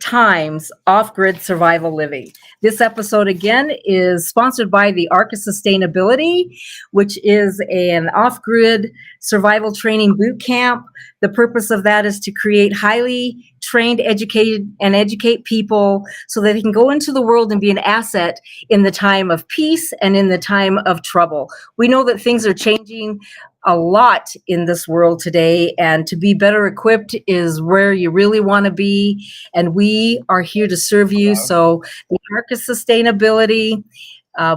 Times Off-Grid Survival Living. This episode again is sponsored by the Arc of Sustainability, which is an off-grid survival training boot camp. The purpose of that is to create highly trained, educate people so that they can go into the world and be an asset in the time of peace and in the time of trouble. We know that things are changing a lot in this world today, and to be better equipped is where you really want to be, and we are here to serve you. So the Arc of Sustainability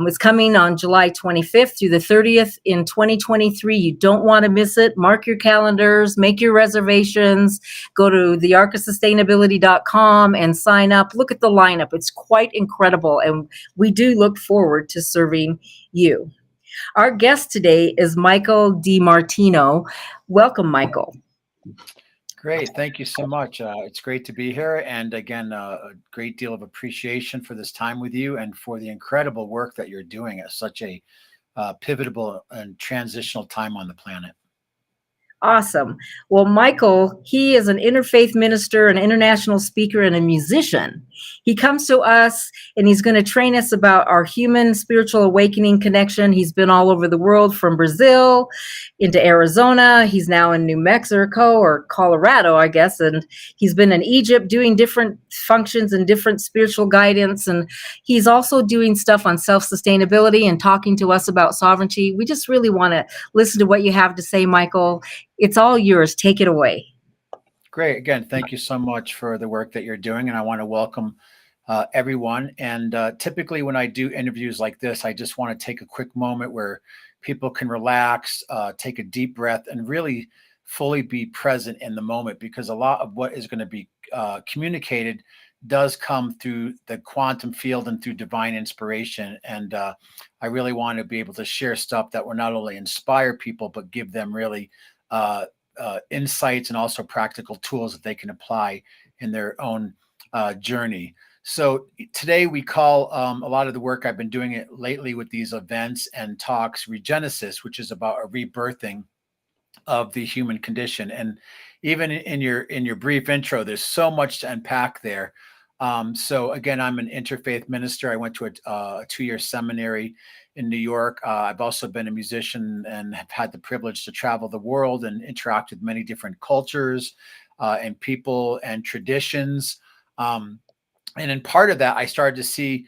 is coming on July 25th through the 30th in 2023. You don't want to miss it. Mark your calendars, make your reservations, go to thearcofsustainability.com and sign up. Look at the lineup. It's quite incredible, and we do look forward to serving you. Our guest today is Michael DiMartino. Welcome, Michael. Great. Thank you so much. It's great to be here. And again, a great deal of appreciation for this time with you and for the incredible work that you're doing at such a pivotal and transitional time on the planet. Awesome. Well, Michael, he is an interfaith minister, an international speaker, and a musician. He comes to us and he's going to train us about our human spiritual awakening connection. He's been all over the world, from Brazil into Arizona. He's now in New Mexico or Colorado, I guess. And he's been in Egypt doing different functions and different spiritual guidance. And he's also doing stuff on self-sustainability and talking to us about sovereignty. We just really want to listen to what you have to say, Michael. It's all yours. Take it away. Great. Again, thank you so much for the work that you're doing. And I want to welcome everyone. And typically when I do interviews like this, I just want to take a quick moment where people can relax, take a deep breath, and really fully be present in the moment, because a lot of what is going to be communicated does come through the quantum field and through divine inspiration. And I really want to be able to share stuff that will not only inspire people, but give them really insights and also practical tools that they can apply in their own journey. So today we call a lot of the work I've been doing it lately with these events and talks Regenesis, which is about a rebirthing of the human condition. And even in your brief intro, there's so much to unpack there. So again, I'm an interfaith minister. I went to a 2-year seminary in New York. I've also been a musician and have had the privilege to travel the world and interact with many different cultures and people and traditions. And in part of that, I started to see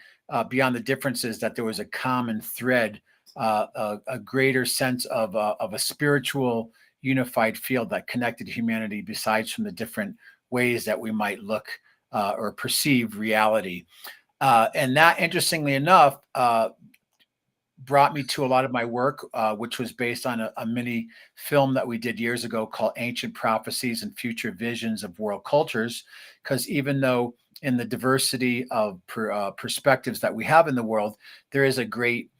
beyond the differences that there was a common thread, a greater sense of a spiritual unified field that connected humanity, besides from the different ways that we might look or perceive reality. And that, interestingly enough, brought me to a lot of my work, which was based on a mini film that we did years ago called Ancient Prophecies and Future Visions of World Cultures. Because even though in the diversity of perspectives that we have in the world, there is a great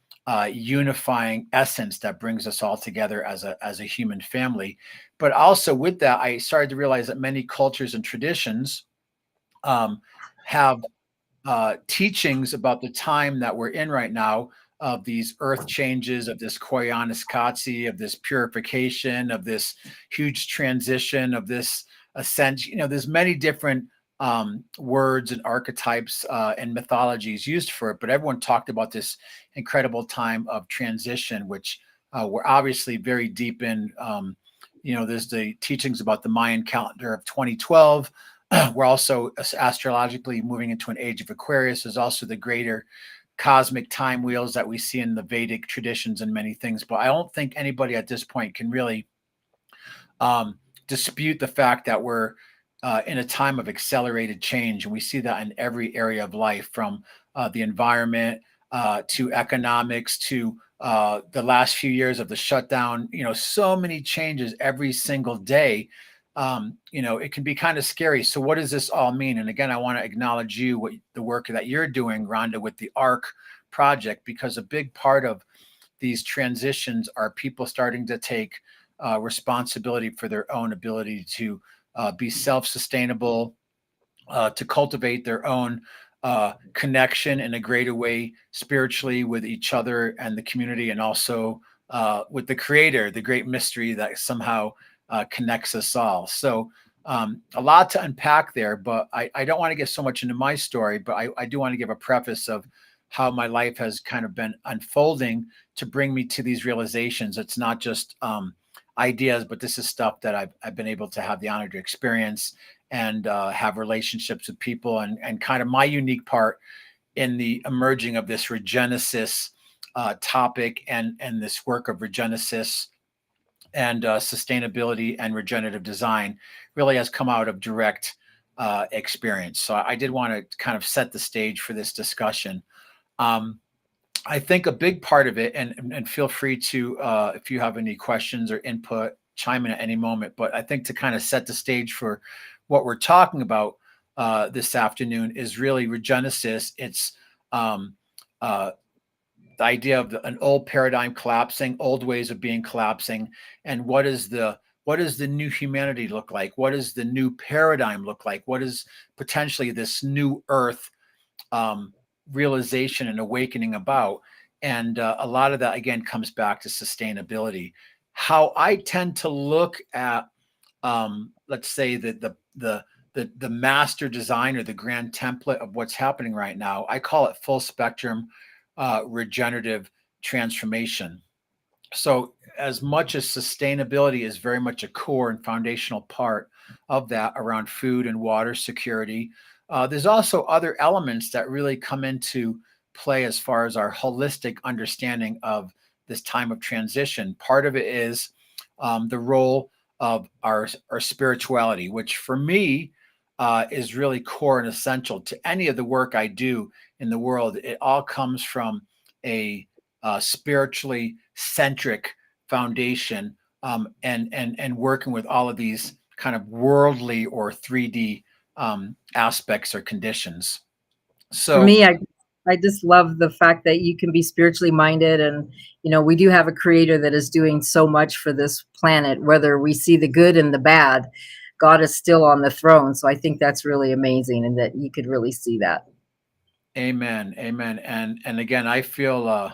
unifying essence that brings us all together as a human family. But also with that, I started to realize that many cultures and traditions have teachings about the time that we're in right now, of these earth changes, of this koyaanisqatsi, of this purification, of this huge transition, of this ascent. There's many different words and archetypes and mythologies used for it, but everyone talked about this incredible time of transition, which we're obviously very deep in. There's the teachings about the Mayan calendar of 2012. We're also astrologically moving into an age of Aquarius. There's also the greater cosmic time wheels that we see in the Vedic traditions and many things. But I don't think anybody at this point can really dispute the fact that we're in a time of accelerated change. And we see that in every area of life, from the environment to economics to the last few years of the shutdown. So many changes every single day. It can be kind of scary. So what does this all mean? And again, I want to acknowledge the work that you're doing, Rhonda, with the ARC project, because a big part of these transitions are people starting to take responsibility for their own ability to be self-sustainable, to cultivate their own connection in a greater way spiritually with each other and the community, and also with the Creator, the great mystery that somehow connects us all. So a lot to unpack there, but I don't want to get so much into my story, but I do want to give a preface of how my life has kind of been unfolding to bring me to these realizations. It's not just ideas, but this is stuff that I've been able to have the honor to experience and have relationships with people, and kind of my unique part in the emerging of this Regenesis topic and this work of Regenesis and sustainability and regenerative design really has come out of direct experience. So I did want to kind of set the stage for this discussion. I think a big part of it, and feel free to, if you have any questions or input, chime in at any moment. But I think to kind of set the stage for what we're talking about this afternoon is really Regenesis. It's the idea of an old paradigm collapsing, old ways of being collapsing, and what does the new humanity look like? What does the new paradigm look like? What is potentially this new earth realization and awakening about? And a lot of that again comes back to sustainability. How I tend to look at, let's say that the master design or the grand template of what's happening right now, I call it full spectrum regenerative transformation. So as much as sustainability is very much a core and foundational part of that around food and water security, there's also other elements that really come into play as far as our holistic understanding of this time of transition. Part of it is the role of our spirituality, which for me is really core and essential to any of the work I do in the world. It all comes from a spiritually centric foundation, and working with all of these kind of worldly or 3D aspects or conditions. For So, me, I just love the fact that you can be spiritually minded, and we do have a creator that is doing so much for this planet. Whether we see the good and the bad, God is still on the throne. So I think that's really amazing, and that you could really see that. amen, amen. And again, I feel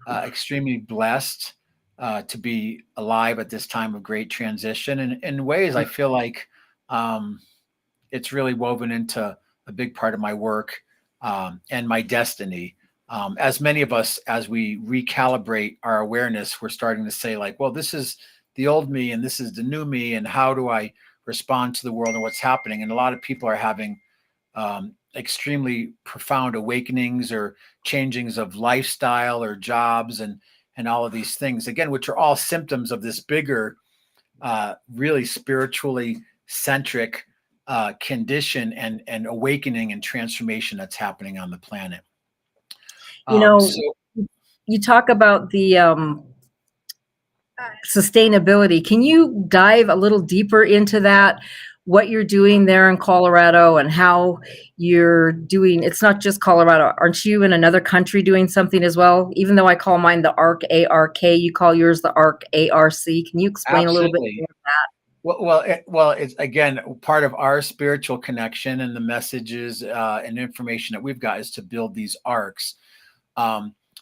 extremely blessed to be alive at this time of great transition. And in ways, I feel like it's really woven into a big part of my work and my destiny. As many of us, as we recalibrate our awareness, we're starting to say, like, well, this is the old me and this is the new me. And how do I respond to the world and what's happening? And a lot of people are having extremely profound awakenings or changings of lifestyle or jobs and all of these things, again, which are all symptoms of this bigger, really spiritually centric condition and awakening and transformation that's happening on the planet. You know, So you talk about the sustainability. Can you dive a little deeper into that? What you're doing there in Colorado and how you're doing? It's not just Colorado. Aren't you in another country doing something as well? Even though I call mine the ARC, ARK, you call yours the ARC, ARC. Can you explain a little bit absolutely. more of that? Well, it's again part of our spiritual connection and the messages and information that we've got is to build these arcs.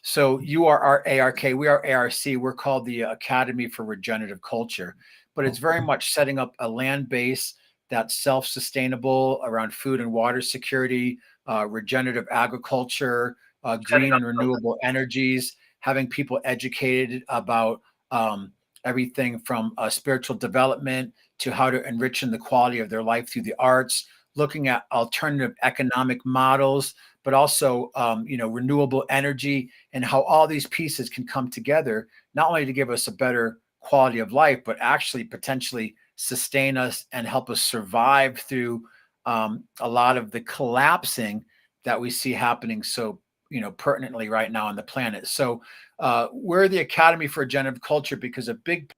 So you are our ARK, we are ARC. We're called the Academy for Regenerative Culture, but it's very much setting up a land base that's self-sustainable around food and water security, regenerative agriculture, green and renewable energies, having people educated about everything from spiritual development to how to enrich in the quality of their life through the arts, looking at alternative economic models, but also renewable energy and how all these pieces can come together, not only to give us a better quality of life, but actually potentially sustain us and help us survive through a lot of the collapsing that we see happening so pertinently right now on the planet. So we're the Academy for Regenerative Culture because a big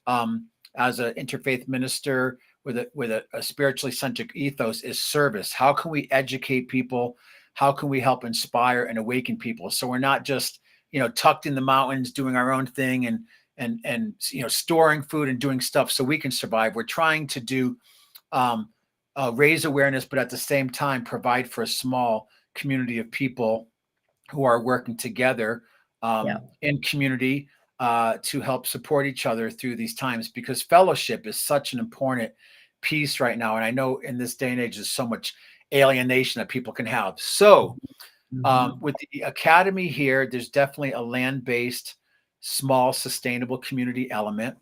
as an interfaith minister with a spiritually centric ethos is service. How can we educate people? How can we help inspire and awaken people? So we're not just tucked in the mountains doing our own thing and storing food and doing stuff so we can survive. We're trying to do raise awareness, but at the same time provide for a small community of people who are working together in community to help support each other through these times, because fellowship is such an important piece right now. And I know in this day and age, there's so much alienation that people can have. So with the academy here, there's definitely a land-based, small, sustainable community element.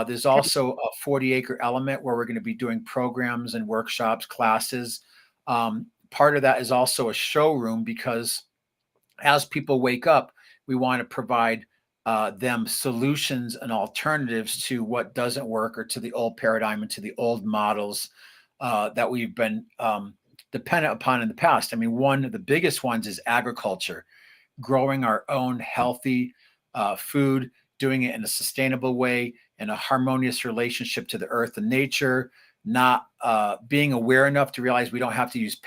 There's also a 40-acre element where we're going to be doing programs and workshops, classes. Part of that is also a showroom, because as people wake up, we want to provide them solutions and alternatives to what doesn't work, or to the old paradigm and to the old models that we've been dependent upon in the past. I mean, one of the biggest ones is agriculture, growing our own healthy food, doing it in a sustainable way, in a harmonious relationship to the earth and nature, not being aware enough to realize we don't have to use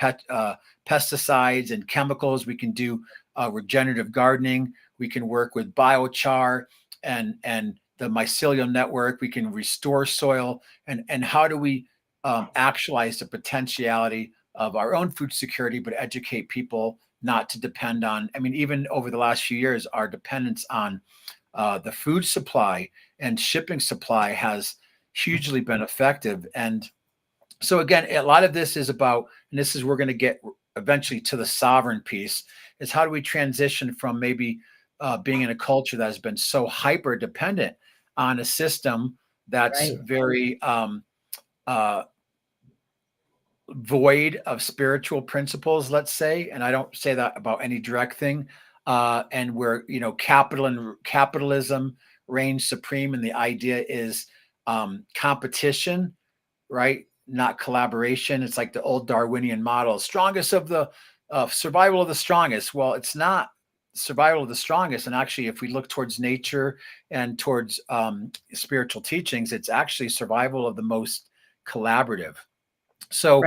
pesticides and chemicals. We can do regenerative gardening. We can work with biochar and the mycelial network. We can restore soil. And how do we actualize the potentiality of our own food security, but educate people not to depend on, I mean, even over the last few years, our dependence on the food supply and shipping supply has hugely been effective. And so again, a lot of this is about, and this is, we're going to get eventually to the sovereign piece, is how do we transition from maybe being in a culture that has been so hyper dependent on a system that's very void of spiritual principles, let's say. And I don't say that about any direct thing. And where, you know, capitalism reigns supreme, and the idea is competition, right? Not collaboration. It's like the old Darwinian model, strongest of the survival of the strongest. Well, it's not survival of the strongest. And actually, if we look towards nature and towards spiritual teachings, it's actually survival of the most collaborative. So,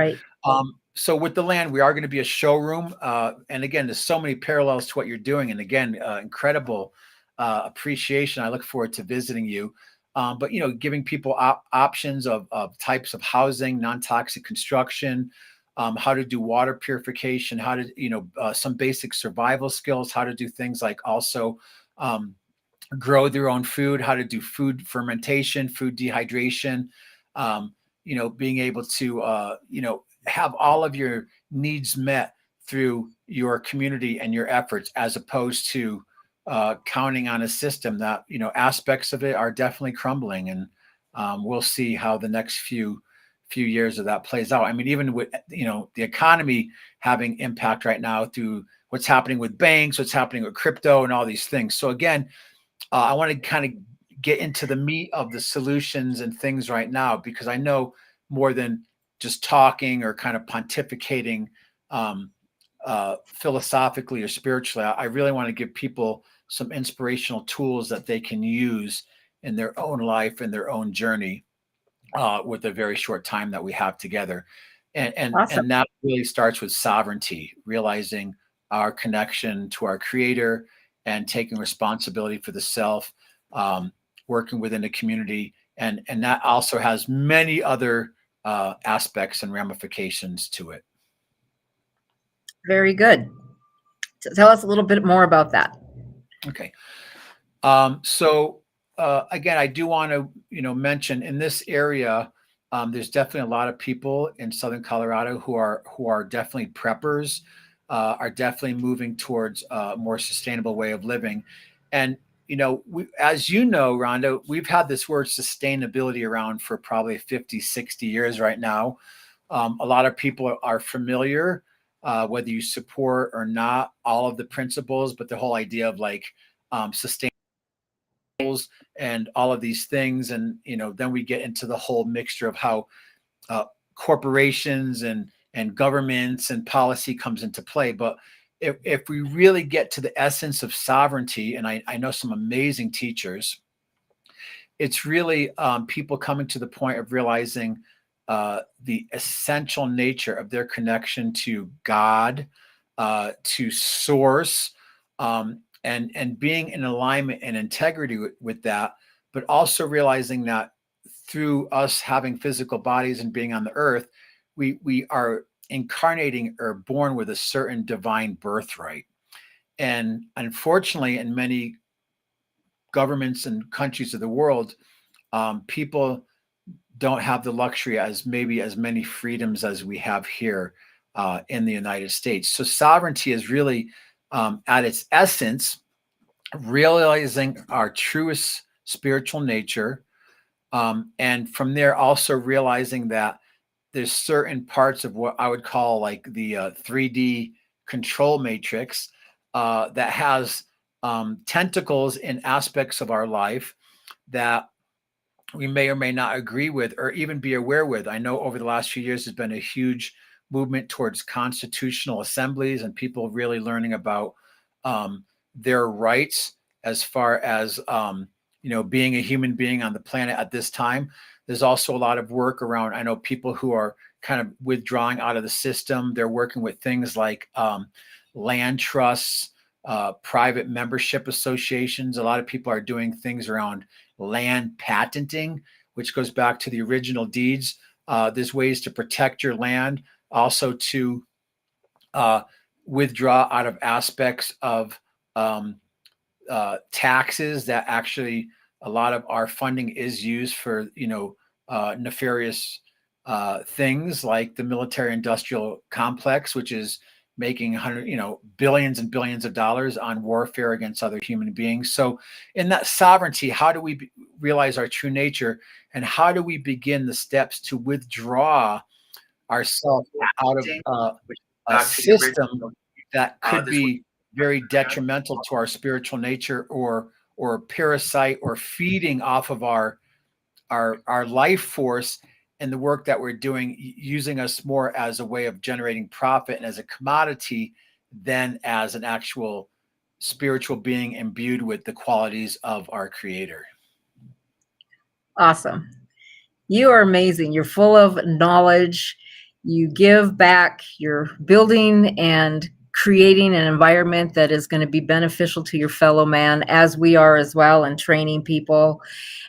so with the land, we are going to be a showroom. And again, there's so many parallels to what you're doing. And again, incredible appreciation. I look forward to visiting you. But, you know, giving people options of types of housing, non-toxic construction, how to do water purification, how to, you know, some basic survival skills, how to do things like also grow their own food, how to do food fermentation, food dehydration, you know, being able to, you know, have all of your needs met through your community and your efforts, as opposed to counting on a system that, you know, aspects of it are definitely crumbling. And we'll see how the next few years of that plays out. I mean, even with, you know, the economy having impact right now through what's happening with banks, what's happening with crypto and all these things. So again, I want to kind of get into the meat of the solutions and things right now, because I know more than just talking or kind of pontificating philosophically or spiritually. I really want to give people some inspirational tools that they can use in their own life and their own journey with a very short time that we have together. And that really starts with sovereignty, realizing our connection to our creator and taking responsibility for the self, working within a community. And that also has many other aspects and ramifications to it. Very good. So tell us a little bit more about that. Okay. So again, I do want to, you know, mention in this area, there's definitely a lot of people in Southern Colorado who are definitely preppers, are definitely moving towards a more sustainable way of living. And, you know, as you know, Rhonda, we've had this word sustainability around for probably 50, 60 years right now. A lot of people are familiar, whether you support or not all of the principles, but the whole idea of like sustainable and all of these things. And, you know, then we get into the whole mixture of how corporations and governments and policy comes into play. But if we really get to the essence of sovereignty, and I know some amazing teachers, it's really people coming to the point of realizing the essential nature of their connection to God, to source, and being in alignment and integrity with that, but also realizing that through us having physical bodies and being on the earth, we are incarnating or born with a certain divine birthright. And unfortunately, in many governments and countries of the world, people don't have the luxury as maybe as many freedoms as we have here in the United States. So sovereignty is really at its essence realizing our truest spiritual nature, and from there also realizing that there's certain parts of what I would call like the 3D control matrix that has tentacles in aspects of our life that we may or may not agree with or even be aware with. I know over the last few years, there's been a huge movement towards constitutional assemblies and people really learning about their rights as far as, being a human being on the planet at this time. There's also a lot of work around, I know people who are kind of withdrawing out of the system. They're working with things like land trusts, private membership associations. A lot of people are doing things around land patenting, which goes back to the original deeds. There's ways to protect your land, also to withdraw out of aspects of taxes that actually a lot of our funding is used for, nefarious things like the military industrial complex, which is making billions and billions of dollars on warfare against other human beings. So in that sovereignty, how do we realize our true nature, and how do we begin the steps to withdraw ourselves out of a system that could be very detrimental to our spiritual nature, or parasite, or feeding off of our life force and the work that we're doing, using us more as a way of generating profit and as a commodity than as an actual spiritual being imbued with the qualities of our Creator. Awesome. You are amazing. You're full of knowledge. You give back. You're building and creating an environment that is going to be beneficial to your fellow man, as we are as well, and training people.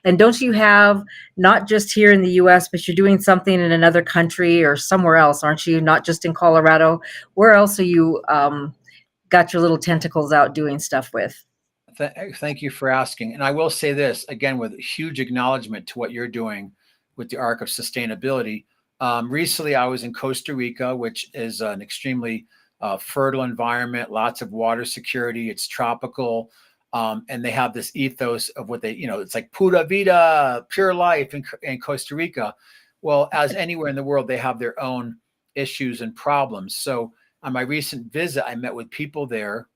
And don't you have, not just here in the US, but you're doing something in another country or somewhere else, aren't you? Not just in Colorado. Where else are you got your little tentacles out doing stuff with? Thank you for asking. And I will say this again, with huge acknowledgement to what you're doing with the Arc of Sustainability. Recently, I was in Costa Rica, which is an extremely fertile environment, lots of water security. It's tropical. And they have this ethos of what they, it's like pura vida, pure life in Costa Rica. Well, as anywhere in the world, they have their own issues and problems. So on my recent visit, I met with people there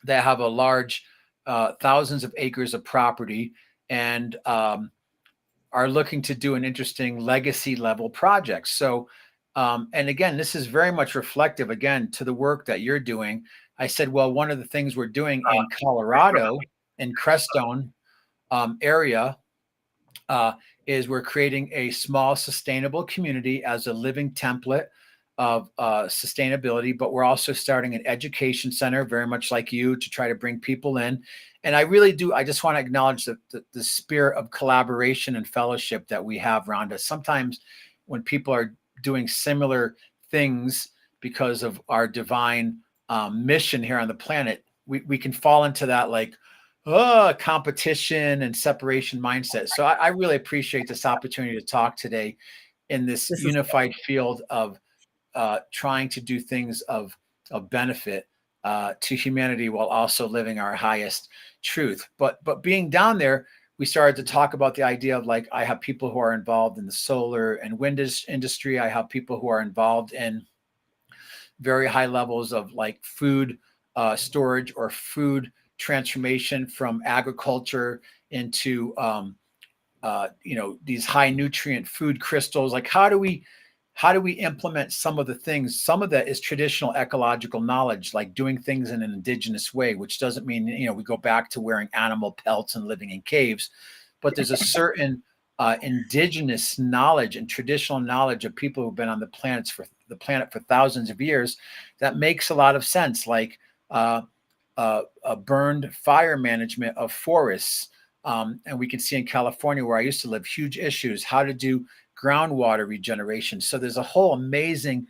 that have a large thousands of acres of property, and are looking to do an interesting legacy level project. So, and again, this is very much reflective again to the work that you're doing. I said, well, one of the things we're doing in Colorado, in Crestone area, is we're creating a small sustainable community as a living template of sustainability, but we're also starting an education center, very much like you, to try to bring people in. And I just want to acknowledge the spirit of collaboration and fellowship that we have around us. Sometimes when people are doing similar things because of our divine mission here on the planet, we can fall into that like, competition and separation mindset. So I really appreciate this opportunity to talk today in this unified field of trying to do things of benefit to humanity while also living our highest truth. But being down there, we started to talk about the idea of like, I have people who are involved in the solar and wind industry. I have people who are involved in very high levels of like food storage or food transformation from agriculture into these high nutrient food crystals. Like how do we implement some of the things? Some of that is traditional ecological knowledge, like doing things in an indigenous way, which doesn't mean, we go back to wearing animal pelts and living in caves, but there's a certain indigenous knowledge and traditional knowledge of people who've been on the planet for thousands of years that makes a lot of sense, like a burned fire management of forests. And we can see in California, where I used to live, huge issues, how to do groundwater regeneration. So there's a whole amazing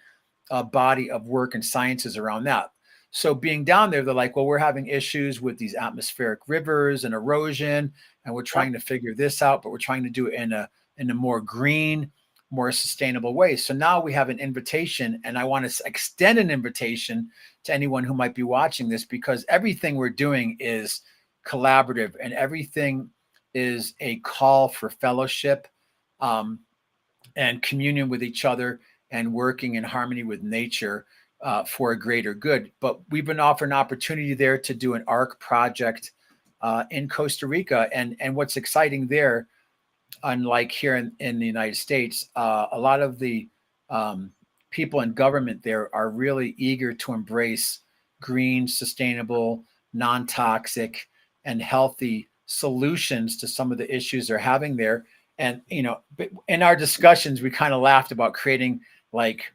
body of work and sciences around that. So being down there, they're like, well, we're having issues with these atmospheric rivers and erosion, and we're trying to figure this out, but we're trying to do it in a more green, more sustainable way. So now we have an invitation, and I want to extend an invitation to anyone who might be watching this, because everything we're doing is collaborative, and everything is a call for fellowship, and communion with each other, and working in harmony with nature for a greater good. But we've been offered an opportunity there to do an ARC project in Costa Rica. And what's exciting there, unlike here in the United States, a lot of the people in government there are really eager to embrace green, sustainable, non-toxic, and healthy solutions to some of the issues they're having there. And, you know, in our discussions, we kind of laughed about creating like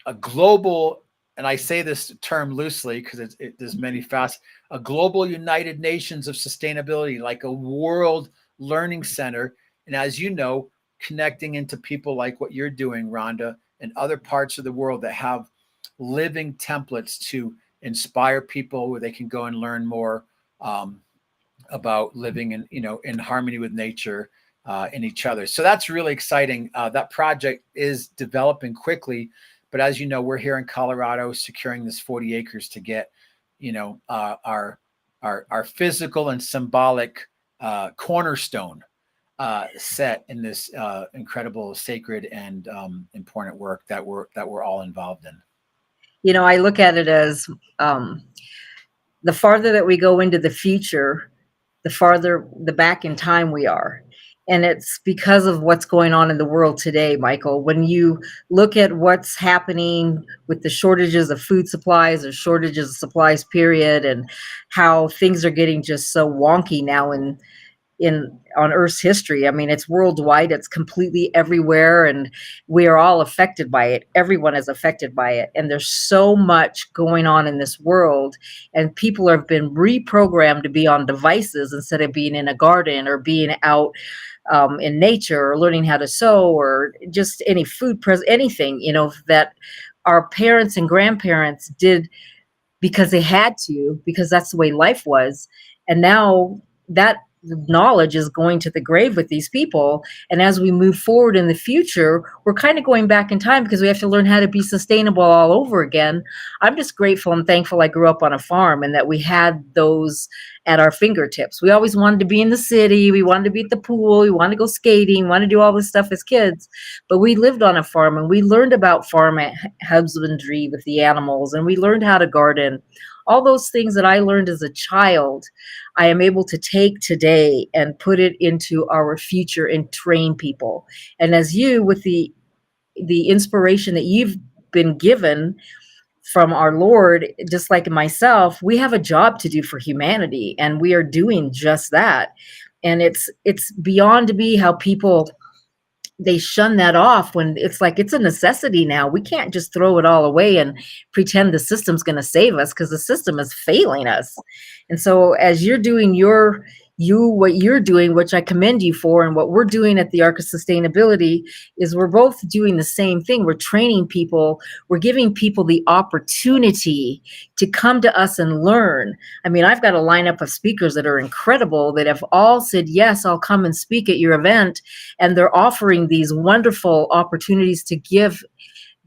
a global, and I say this term loosely because there's many facets, a global United Nations of sustainability, like a world learning center. And as you know, connecting into people like what you're doing, Rhonda, and other parts of the world that have living templates to inspire people where they can go and learn more about living in, you know, in harmony with nature and each other. So that's really exciting. That project is developing quickly, but as you know, we're here in Colorado securing this 40 acres to get, you know, our physical and symbolic cornerstone set in this incredible, sacred, and important work that we're all involved in. You know, I look at it as the farther that we go into the future, the farther the back in time we are. And it's because of what's going on in the world today, Michael. When you look at what's happening with the shortages of food supplies or shortages of supplies, period, and how things are getting just so wonky now on Earth's history. I mean, it's worldwide, it's completely everywhere, and we are all affected by it. Everyone is affected by it. And there's so much going on in this world, and people have been reprogrammed to be on devices instead of being in a garden or being out in nature, or learning how to sew, or just any food, anything, you know, that our parents and grandparents did because they had to, because that's the way life was. And now that knowledge is going to the grave with these people. And as we move forward in the future, we're kind of going back in time because we have to learn how to be sustainable all over again. I'm just grateful and thankful I grew up on a farm and that we had those at our fingertips. We always wanted to be in the city. We wanted to be at the pool. We wanted to go skating. We wanted to do all this stuff as kids. But we lived on a farm, and we learned about farm husbandry with the animals, and we learned how to garden. All those things that I learned as a child, I am able to take today and put it into our future and train people. And as you, with the inspiration that you've been given from our Lord, just like myself, we have a job to do for humanity, and we are doing just that. And it's beyond to be how people, they shun that off when it's like it's a necessity now. We can't just throw it all away and pretend the system's going to save us, because the system is failing us. And so as you're doing what you're doing, which I commend you for, and what we're doing at the Arc of Sustainability, is we're both doing the same thing. We're training people. We're giving people the opportunity to come to us and learn. I mean, I've got a lineup of speakers that are incredible that have all said, yes, I'll come and speak at your event. And they're offering these wonderful opportunities to give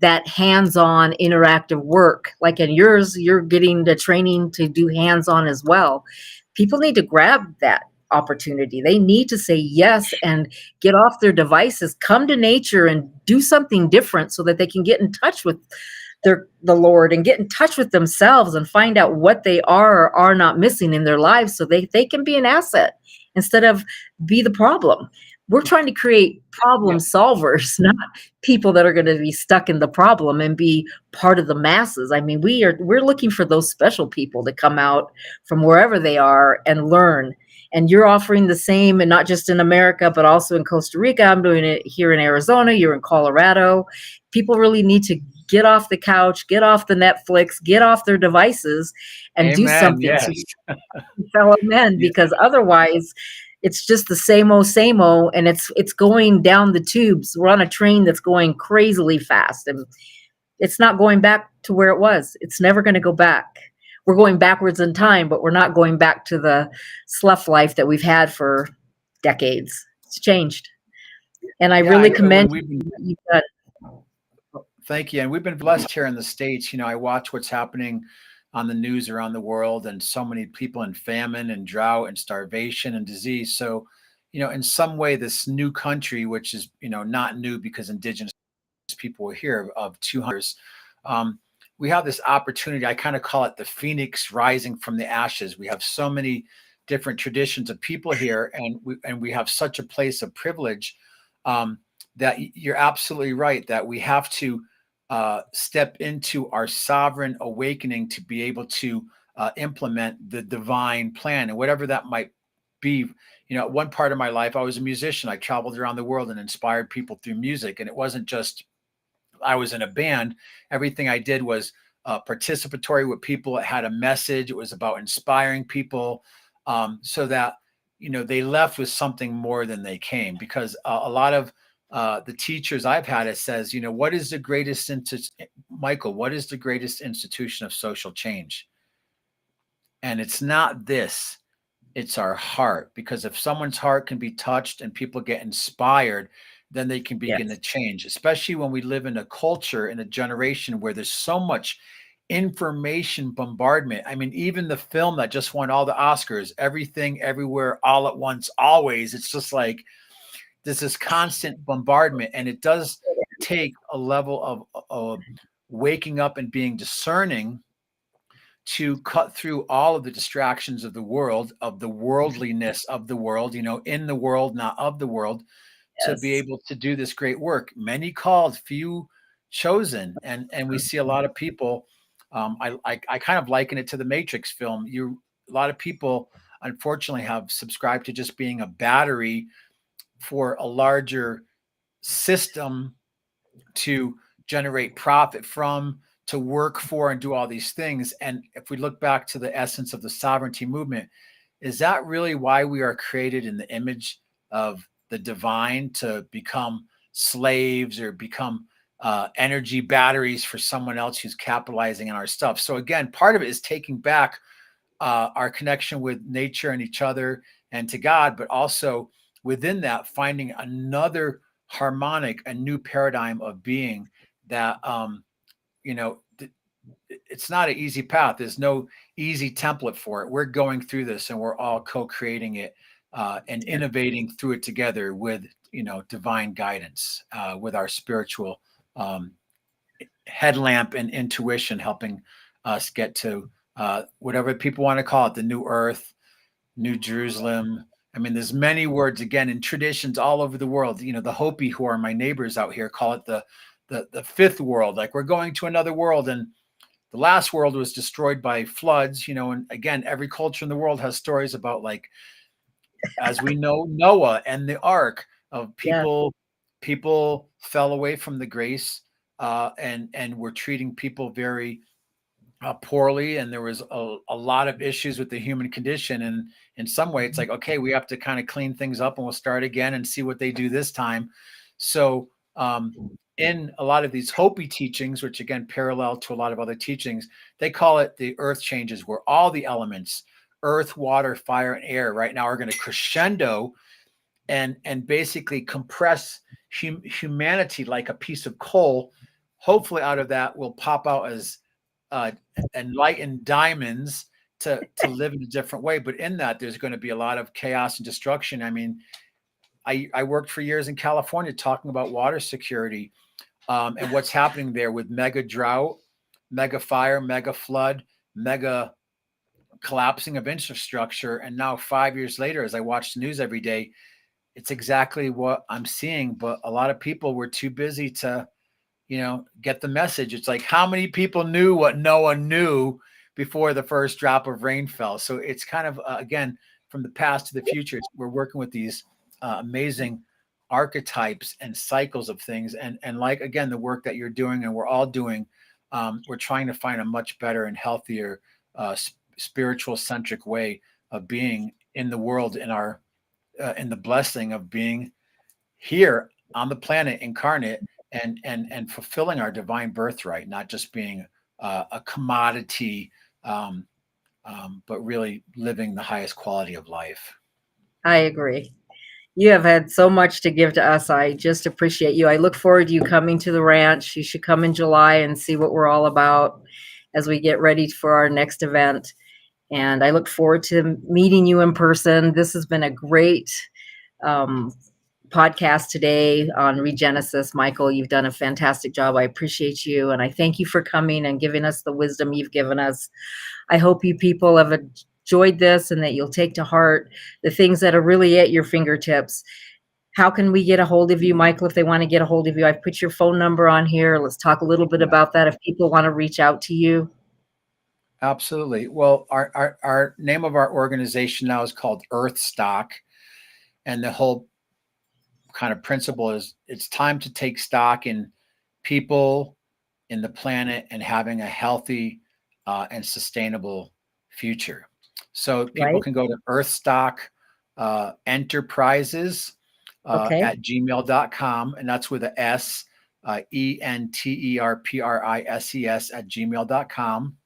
that hands-on interactive work. Like in yours, you're getting the training to do hands-on as well. People need to grab that opportunity. They need to say yes and get off their devices, come to nature and do something different so that they can get in touch with the Lord and get in touch with themselves and find out what they are or are not missing in their lives, so they can be an asset instead of be the problem. We're trying to create problem solvers, not people that are going to be stuck in the problem and be part of the masses. I mean, we're looking for those special people to come out from wherever they are and learn. And you're offering the same, and not just in America, but also in Costa Rica. I'm doing it here in Arizona. You're in Colorado. People really need to get off the couch, get off the Netflix, get off their devices, and do something Yes. to fellow men, because otherwise it's just the same old, and it's going down the tubes. We're on a train that's going crazily fast. And It's not going back to where it was. It's never going to go back. We're going backwards in time, but we're not going back to the slough life that we've had for decades. It's changed. And I really commend you for what you've done. Thank you. And we've been blessed here in the States. I watch what's happening on the news around the world, and so many people in famine and drought and starvation and disease. So, in some way, this new country, which is, not new because indigenous people were here of 200 years, we have this opportunity. I kind of call it the phoenix rising from the ashes. We have so many different traditions of people here, and we have such a place of privilege, that you're absolutely right that we have to step into our sovereign awakening to be able to implement the divine plan, and whatever that might be. At one part of my life, I was a musician. I traveled around the world and inspired people through music. And it wasn't just I was in a band. Everything I did was participatory with people. It had a message. It was about inspiring people, so that, they left with something more than they came. Because a lot of the teachers I've had, it says, what is the greatest, Michael, what is the greatest institution of social change? And it's not this, it's our heart. Because if someone's heart can be touched and people get inspired, then they can begin to Yes. change, especially when we live in a culture, in a generation where there's so much information bombardment. I mean, even the film that just won all the Oscars, Everything, Everywhere, All at Once, Always, it's just like there's this constant bombardment, and it does take a level of waking up and being discerning to cut through all of the distractions of the world, of the worldliness of the world, in the world, not of the world, to be Yes. able to do this great work. Many called, few chosen. And we see a lot of people. I kind of liken it to the Matrix film. A lot of people, unfortunately, have subscribed to just being a battery for a larger system to generate profit from, to work for, and do all these things. And if we look back to the essence of the sovereignty movement, is that really why we are created in the image of the divine, to become slaves or become energy batteries for someone else who's capitalizing on our stuff? So again, part of it is taking back our connection with nature and each other and to God, but also within that, finding another harmonic, a new paradigm of being that, you know, it's not an easy path. There's no easy template for it. We're going through this, and we're all co-creating it and innovating through it together with, divine guidance, with our spiritual headlamp and intuition helping us get to whatever people want to call it, the new earth, New Jerusalem. I mean, there's many words, again, in traditions all over the world. The Hopi, who are my neighbors out here, call it the fifth world. Like, we're going to another world, and the last world was destroyed by floods. And again, every culture in the world has stories about, like, as we know, Noah and the ark of Yeah. people fell away from the grace, and were treating people very poorly, and there was a lot of issues with the human condition. And in some way, it's like, okay, we have to kind of clean things up, and we'll start again and see what they do this time. So in a lot of these Hopi teachings, which again parallel to a lot of other teachings, they call it the earth changes, where all the elements, earth, water, fire, and air, right now are going to crescendo and basically compress humanity like a piece of coal. Hopefully out of that will pop out as uh, enlightened diamonds to live in a different way. But in that, there's going to be a lot of chaos and destruction. I mean, I worked for years in California talking about water security, and what's happening there with mega drought, mega fire, mega flood, mega collapsing of infrastructure. And now 5 years later, as I watch the news every day, it's exactly what I'm seeing. But a lot of people were too busy to, get the message. It's like, how many people knew what Noah knew before the first drop of rain fell? So it's kind of, again, from the past to the future, we're working with these amazing archetypes and cycles of things. And like, again, the work that you're doing and we're all doing, we're trying to find a much better and healthier spiritual centric way of being in the world, in the blessing of being here on the planet incarnate, and fulfilling our divine birthright, not just being a commodity, but really living the highest quality of life. I agree. You have had so much to give to us. I just appreciate you. I look forward to you coming to the ranch. You should come in July and see what we're all about as we get ready for our next event. And I look forward to meeting you in person. This has been a great um, podcast today on Regenesis. Michael, you've done a fantastic job. I appreciate you. And I thank you for coming and giving us the wisdom you've given us. I hope you people have enjoyed this and that you'll take to heart the things that are really at your fingertips. How can we get a hold of you, Michael, if they want to get a hold of you? I've put your phone number on here. Let's talk a little bit about that if people want to reach out to you. Absolutely. Well, our name of our organization now is called Earth Stock. And the whole kind of principle is it's time to take stock in people, in the planet, and having a healthy and sustainable future. So people Right? can go to Earthstock Enterprises Okay. at gmail.com, and that's with a S, ENTERPRISES at gmail.com.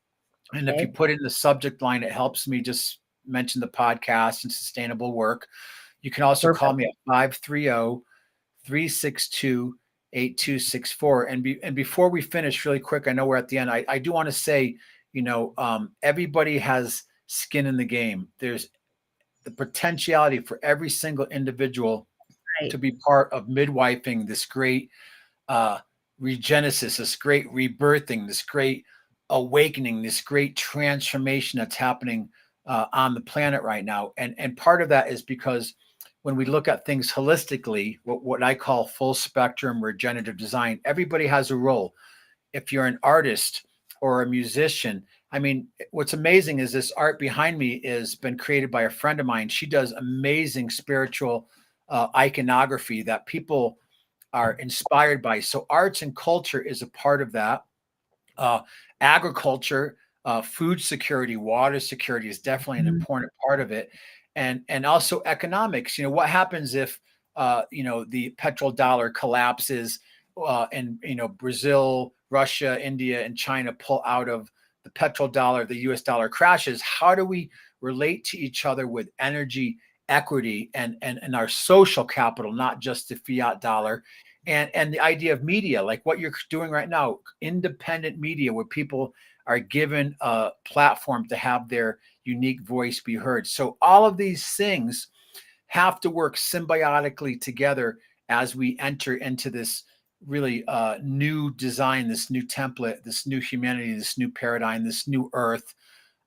And if you Okay. put in the subject line, it helps me just mention the podcast and sustainable work. You can also call Perfect. me at 530-362-8264. And before we finish, really quick, I know we're at the end. I do want to say, everybody has skin in the game. There's the potentiality for every single individual Right. to be part of midwifing this great regenesis, this great rebirthing, this great awakening, this great transformation that's happening on the planet right now. And part of that is because when we look at things holistically, what I call full spectrum regenerative design, everybody has a role. If you're an artist or a musician, I mean, what's amazing is this art behind me has been created by a friend of mine. She does amazing spiritual iconography that people are inspired by. So arts and culture is a part of that. Uh, Agriculture, food security, water security is definitely an Mhm. important part of it, and also economics. What happens if the petrodollar collapses, and Brazil, Russia, India, and China pull out of the petrodollar, the U.S. dollar crashes? How do we relate to each other with energy equity and our social capital, not just the fiat dollar? And the idea of media, like what you're doing right now, independent media, where people are given a platform to have their unique voice be heard. So all of these things have to work symbiotically together as we enter into this really new design, this new template, this new humanity, this new paradigm, this new earth,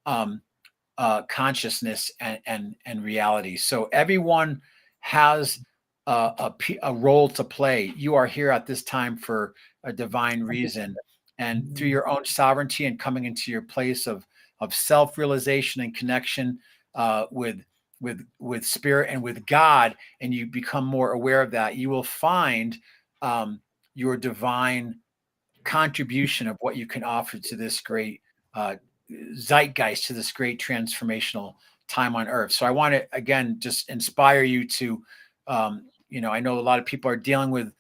um, consciousness and reality. So everyone has a role to play. You are here at this time for a divine reason, and through your own sovereignty and coming into your place of self realization and connection with spirit and with God, and you become more aware of that, you will find your divine contribution of what you can offer to this great uh, zeitgeist, to this great transformational time on earth. So I want to again just inspire you to I know a lot of people are dealing with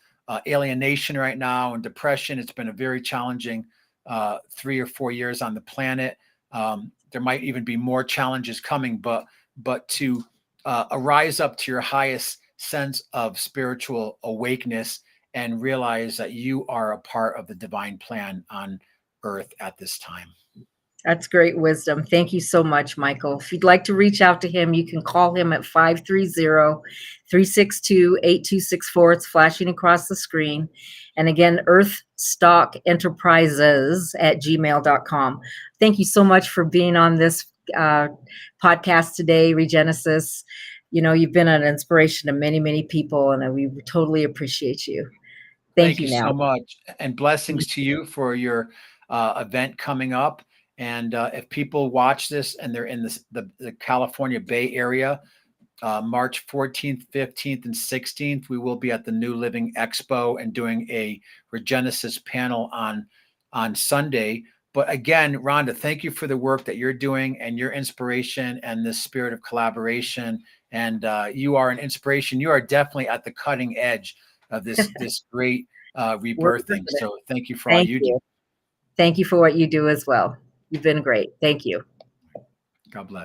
alienation right now and depression. It's been a very challenging 3 or 4 years on the planet. There might even be more challenges coming, but to arise up to your highest sense of spiritual awakeness and realize that you are a part of the divine plan on earth at this time. That's great wisdom. Thank you so much, Michael. If you'd like to reach out to him, you can call him at 530-362-8264. It's flashing across the screen. And again, Earthstock Enterprises at gmail.com. Thank you so much for being on this podcast today, Regenesis. You've been an inspiration to many, many people, and we totally appreciate you. Thank Thank you you so now. much. And blessings to you for your event coming up. And if people watch this and they're in the California Bay Area, March 14th, 15th, and 16th, we will be at the New Living Expo and doing a Regenesis panel on Sunday. But again, Rhonda, thank you for the work that you're doing and your inspiration and this spirit of collaboration. And you are an inspiration. You are definitely at the cutting edge of this great rebirthing. with it. So thank you for all Thank you do. you. Thank you for what you do as well. You've been great. Thank you. God bless.